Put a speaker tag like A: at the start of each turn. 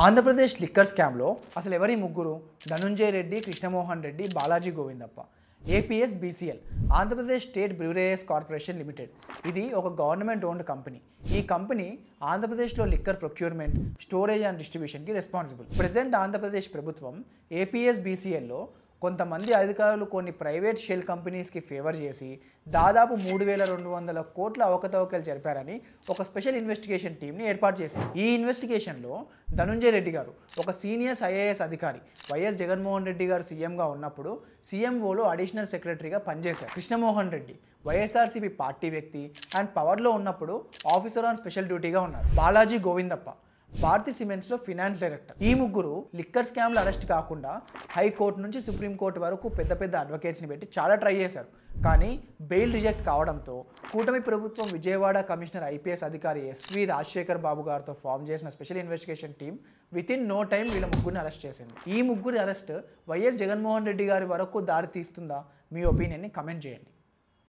A: Andhra Pradesh liquor స్కామ్లో అసలు ఎవరి ముగ్గురు? Dhanunjaya Reddy, Krishnamohan Reddy, Balaji Govindappa. APS BCL Andhra Pradesh state breweries corporation limited. ఇది ఒక గవర్నమెంట్ ఓన్డ్ కంపెనీ. ఈ కంపెనీ ఆంధ్రప్రదేశ్లో లిక్కర్ ప్రొక్యూర్మెంట్, స్టోరేజ్ అండ్ డిస్ట్రిబ్యూషన్కి రెస్పాన్సిబుల్. ప్రజెంట్ ఆంధ్రప్రదేశ్ ప్రభుత్వం ఏపీఎస్ బీసీఎల్లో కొంతమంది అధికారులు కొన్ని ప్రైవేట్ షెల్ కంపెనీస్కి ఫేవర్ చేసి దాదాపు 3,200 కోట్ల అవకతవకలు జరిపారని ఒక స్పెషల్ ఇన్వెస్టిగేషన్ టీంని ఏర్పాటు చేసింది. ఈ ఇన్వెస్టిగేషన్లో ధనుంజయ రెడ్డి గారు ఒక సీనియర్ ఐఏఎస్ అధికారి, వైఎస్ జగన్మోహన్ రెడ్డి గారు సీఎంగా ఉన్నప్పుడు సీఎంఓలో అడిషనల్ సెక్రటరీగా పనిచేశారు. కృష్ణమోహన్ రెడ్డి వైఎస్ఆర్సీపీ పార్టీ వ్యక్తి అండ్ పవర్లో ఉన్నప్పుడు ఆఫీసర్ ఆన్ స్పెషల్ డ్యూటీగా ఉన్నారు. బాలాజీ గోవిందప్ప భారతీ సిమెంట్స్లో ఫినాన్స్ డైరెక్టర్. ఈ ముగ్గురు లిక్కర్ స్కామ్లో అరెస్ట్ కాకుండా హైకోర్టు నుంచి సుప్రీంకోర్టు వరకు పెద్ద పెద్ద అడ్వకేట్స్ని పెట్టి చాలా ట్రై చేశారు. కానీ బెయిల్ రిజెక్ట్ కావడంతో కూటమి ప్రభుత్వం విజయవాడ కమిషనర్ ఐపీఎస్ అధికారి ఎస్వి రాజశేఖర్ బాబు గారితో ఫామ్ చేసిన special investigation team within no time వీళ్ళ ముగ్గురిని అరెస్ట్ చేసింది. ఈ ముగ్గురి అరెస్ట్ వైఎస్ జగన్మోహన్ రెడ్డి గారి వరకు దారి తీస్తుందా? మీ ఒపీనియన్ని కమెంట్ చేయండి.